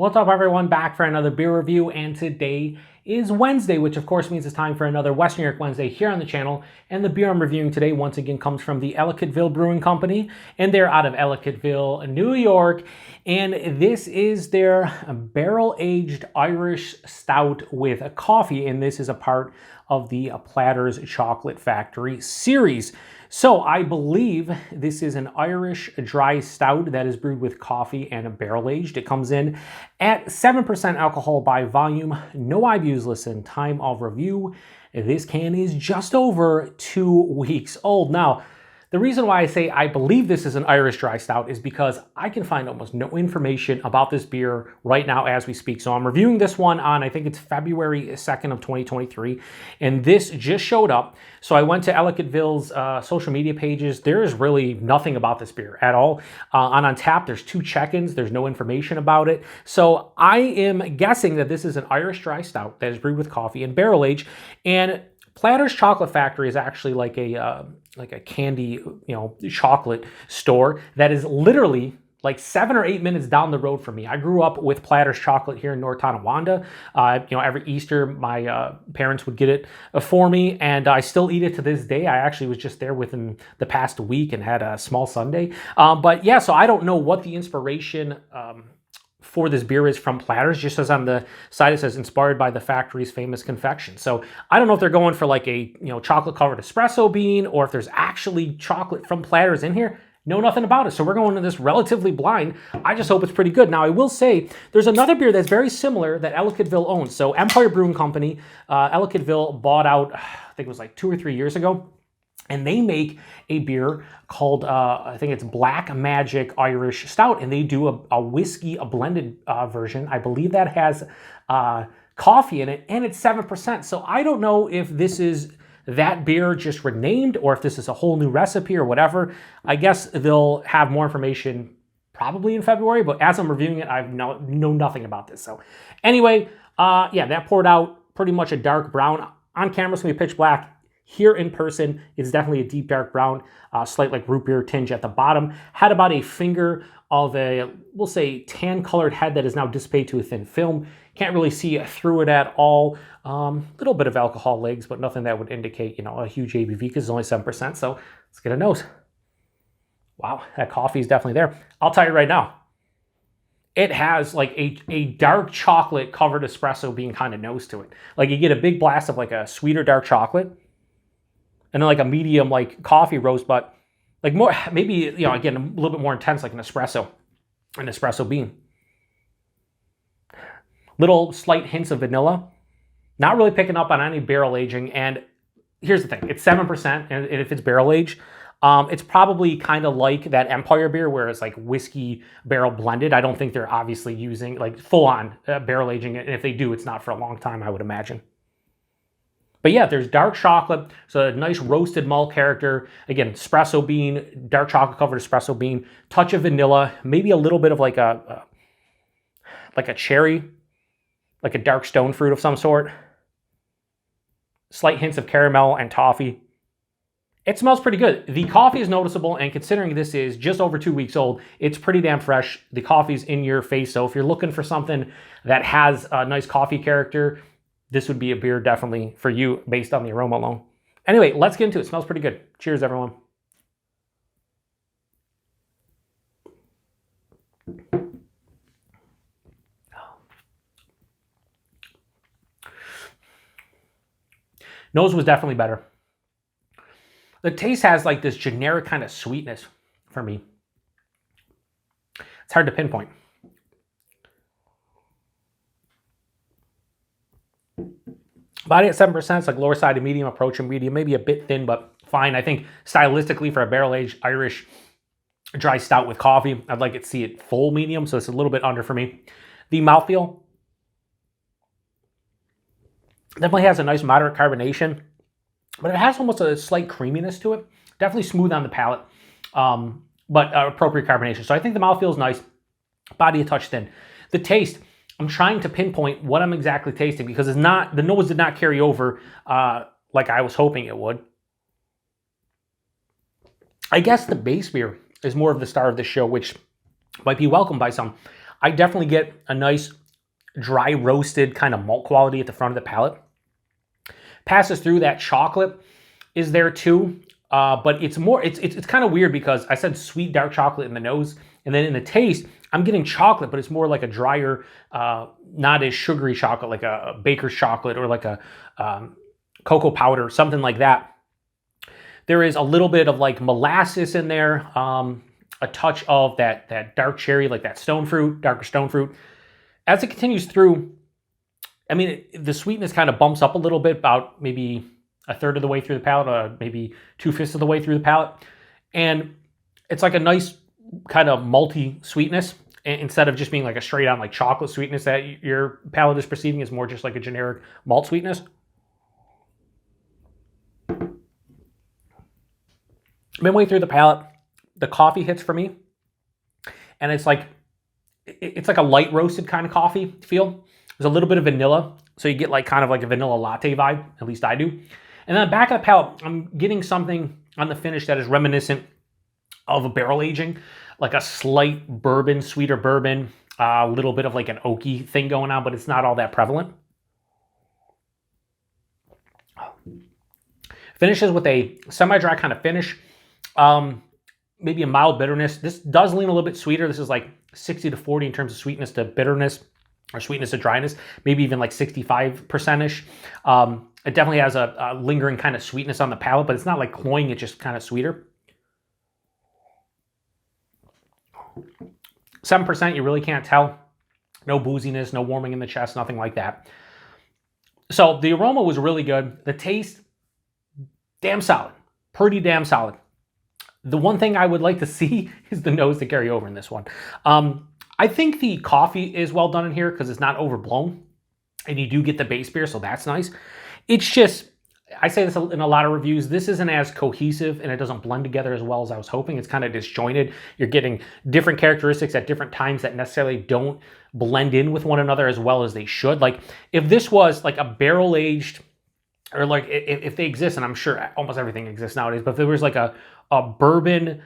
What's up, everyone? Back for another beer review, and today is Wednesday, which of course means it's time for another Western New York Wednesday here on the channel. And the beer I'm reviewing today once again comes from the Ellicottville Brewing Company, and they're out of Ellicottville, New York. And this is their barrel-aged Irish Stout with coffee, and this is a part of the Platter's Chocolate Factory series. So I believe this is an Irish Dry Stout that is brewed with coffee and barrel-aged. It comes in at 7% alcohol by volume. No IBUs. Listen, time of review. This can is just over 2 weeks old. Now, the reason why I say I believe this is an Irish Dry Stout is because I can find almost no information about this beer right now as we speak. So I'm reviewing this one on, I think it's February 2nd of 2023, and this just showed up. So I went to Ellicottville's social media pages. There is really nothing about this beer at all. On Untappd, there's 2 check-ins. There's no information about it. So I am guessing that this is an Irish Dry Stout that is brewed with coffee and barrel-aged, and Platter's Chocolate Factory is actually like a candy, chocolate store that is literally like 7 or 8 minutes down the road from me. I grew up with Platter's chocolate here in North Tonawanda. Every Easter, my parents would get it for me, and I still eat it to this day. I actually was just there within the past week and had a small sundae. But yeah, so I don't know what the inspiration for this beer is from Platter's. Just as on the side it says inspired by the factory's famous confection. So I don't know if they're going for like a chocolate covered espresso bean, or if there's actually chocolate from Platter's in here. Know nothing about it, so we're going into this relatively blind. I just hope it's pretty good. Now I will say there's another beer that's very similar that Ellicottville owns. So Empire Brewing Company, Ellicottville bought out, I think it was like 2 or 3 years ago. And they make a beer called, I think it's Black Magic Irish Stout, and they do a whiskey, a blended version. I believe that has coffee in it, and it's 7%. So I don't know if this is that beer just renamed, or if this is a whole new recipe or whatever. I guess they'll have more information probably in February, but as I'm reviewing it, I know nothing about this. So anyway, yeah, that poured out pretty much a dark brown. On camera, it's going to be pitch black. Here in person, it's definitely a deep dark brown, slight like root beer tinge at the bottom. Had about a finger of a, we'll say, tan colored head that is now dissipated to a thin film. Can't really see through it at all. Little bit of alcohol legs, but nothing that would indicate, a huge ABV, because it's only 7%. So let's get a nose. Wow, that coffee is definitely there. I'll tell you right now, it has like a dark chocolate covered espresso bean kind of nose to it. Like you get a big blast of like a sweeter dark chocolate, and then like a medium like coffee roast, but like more, maybe, again, a little bit more intense, like an espresso bean. Little slight hints of vanilla. Not really picking up on any barrel aging. And here's the thing, it's 7%, and if it's barrel aged, it's probably kind of like that Empire beer where it's like whiskey barrel blended. I don't think they're obviously using like full on barrel aging it. And if they do, it's not for a long time, I would imagine. But yeah, there's dark chocolate, so a nice roasted malt character. Again, espresso bean, dark chocolate covered espresso bean, touch of vanilla, maybe a little bit of like a cherry, like a dark stone fruit of some sort. Slight hints of caramel and toffee. It smells pretty good. The coffee is noticeable, and considering this is just over 2 weeks old, it's pretty damn fresh. The coffee's in your face, so if you're looking for something that has a nice coffee character, this would be a beer definitely for you based on the aroma alone. Anyway, let's get into it. It smells pretty good. Cheers, everyone. Nose was definitely better. The taste has like this generic kind of sweetness for me. It's hard to pinpoint. Body at 7%, it's like lower side of medium, approaching medium, maybe a bit thin, but fine. I think stylistically for a barrel-aged Irish Dry Stout with coffee, I'd like to see it full medium, so it's a little bit under for me. The mouthfeel definitely has a nice moderate carbonation, but it has almost a slight creaminess to it. Definitely smooth on the palate, but appropriate carbonation. So I think the mouthfeel is nice, body a touch thin. The taste, I'm trying to pinpoint what I'm exactly tasting, because it's not, the nose did not carry over like I was hoping it would. I guess the base beer is more of the star of this show, which might be welcomed by some. I definitely get a nice dry roasted kind of malt quality at the front of the palate. Passes through, that chocolate is there too, but it's kind of weird because I said sweet dark chocolate in the nose, and then in the taste, I'm getting chocolate, but it's more like a drier, not as sugary chocolate, like a baker's chocolate or like a cocoa powder, something like that. There is a little bit of like molasses in there, a touch of that dark cherry, like that stone fruit, darker stone fruit. As it continues through, I mean, the sweetness kind of bumps up a little bit, about maybe a third of the way through the palate, maybe 2/5 of the way through the palate. And it's like a nice kind of malty sweetness, instead of just being like a straight on like chocolate sweetness that your palate is perceiving. Is more just like a generic malt sweetness. Midway through the palate, the coffee hits for me, and it's like a light roasted kind of coffee feel. There's a little bit of vanilla, so you get like kind of like a vanilla latte vibe, at least I do. And then the back of the palate, I'm getting something on the finish that is reminiscent of a barrel aging, like a slight bourbon, sweeter bourbon, a little bit of like an oaky thing going on, but it's not all that prevalent. Finishes with a semi-dry kind of finish, maybe a mild bitterness. This does lean a little bit sweeter. This is like 60 to 40 in terms of sweetness to bitterness, or sweetness to dryness, maybe even like 65%-ish. It definitely has a lingering kind of sweetness on the palate, but it's not like cloying, it's just kind of sweeter. 7%, you really can't tell. No booziness, no warming in the chest, nothing like that. So the aroma was really good. The taste, damn solid. Pretty damn solid. The one thing I would like to see is the nose to carry over in this one. I think the coffee is well done in here because it's not overblown, and you do get the base beer, so that's nice. It's just, I say this in a lot of reviews, this isn't as cohesive and it doesn't blend together as well as I was hoping. It's kind of disjointed. You're getting different characteristics at different times that necessarily don't blend in with one another as well as they should. Like if this was like a barrel aged, or like if they exist, and I'm sure almost everything exists nowadays, but if there was like a bourbon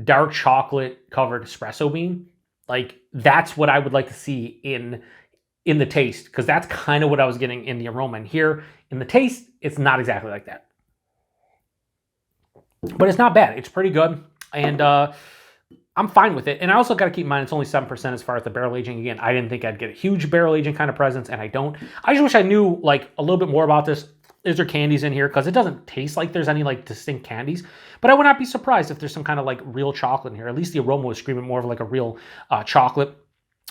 dark chocolate covered espresso bean, like that's what I would like to see in the taste, because that's kind of what I was getting in the aroma. And here in the taste, it's not exactly like that. But it's not bad. It's pretty good. And I'm fine with it. And I also got to keep in mind, it's only 7% as far as the barrel aging. Again, I didn't think I'd get a huge barrel aging kind of presence, and I don't. I just wish I knew like a little bit more about this. Is there candies in here? Because it doesn't taste like there's any like distinct candies. But I would not be surprised if there's some kind of like real chocolate in here. At least the aroma was screaming more of like a real chocolate.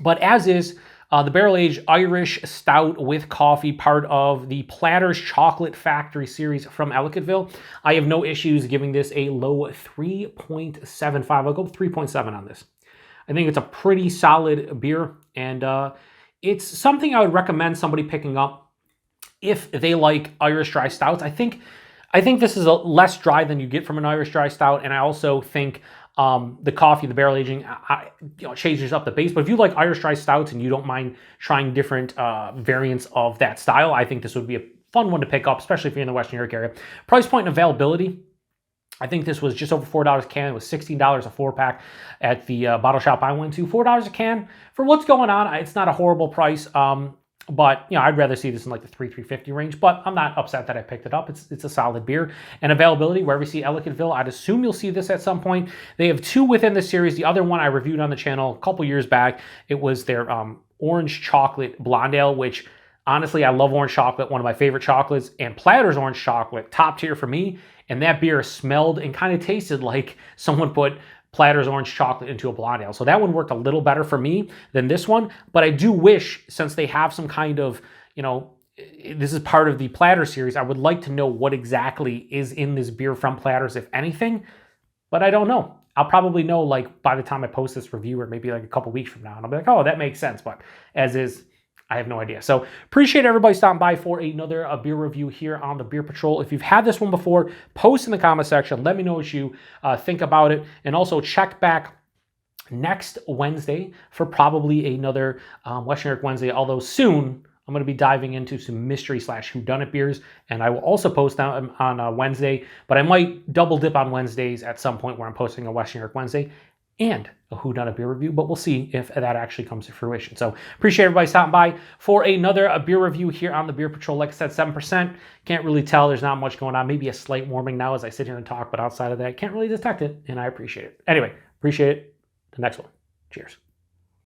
But as is, the barrel-aged Irish Stout with coffee, part of the Platter's Chocolate Factory series from Ellicottville. I have no issues giving this a low 3.75. I'll go 3.7 on this. I think it's a pretty solid beer, and it's something I would recommend somebody picking up if they like Irish Dry Stouts. I think this is a less dry than you get from an Irish Dry Stout, and I also think the coffee, the barrel aging, changes up the base. But if you like Irish Dry Stouts and you don't mind trying different variants of that style, I think this would be a fun one to pick up, especially if you're in the Western New York area. Price point and availability, I think this was just over $4 a can. It was $16 a 4-pack at the bottle shop I went to. $4 a can for what's going on. It's not a horrible price. But I'd rather see this in like the $3.50 range, but I'm not upset that I picked it up. It's a solid beer. And availability, wherever you see Ellicottville, I'd assume you'll see this at some point. They have two within the series. The other one I reviewed on the channel a couple years back. It was their orange chocolate blonde ale, which honestly, I love orange chocolate, one of my favorite chocolates, and Platter's orange chocolate, top tier for me. And that beer smelled and kind of tasted like someone put Platter's orange chocolate into a blonde ale. So that one worked a little better for me than this one. But I do wish, since they have some kind of, this is part of the Platter series, I would like to know what exactly is in this beer from Platter's, if anything. But I don't know. I'll probably know like by the time I post this review, or maybe like a couple weeks from now. And I'll be like, oh, that makes sense. But as is, I have no idea. So appreciate everybody stopping by for another beer review here on the Beer Patrol. If you've had this one before, post in the comment section. Let me know what you think about it. And also check back next Wednesday for probably another Western New York Wednesday, although soon I'm going to be diving into some mystery / whodunit beers, and I will also post on Wednesday, but I might double dip on Wednesdays at some point where I'm posting a Western New York Wednesday. and a whodunit beer review, but we'll see if that actually comes to fruition. So appreciate everybody stopping by for another beer review here on the Beer Patrol. Like I said, 7%. Can't really tell. There's not much going on. Maybe a slight warming now as I sit here and talk, but outside of that, can't really detect it, and I appreciate it. Anyway, appreciate it. The next one. Cheers.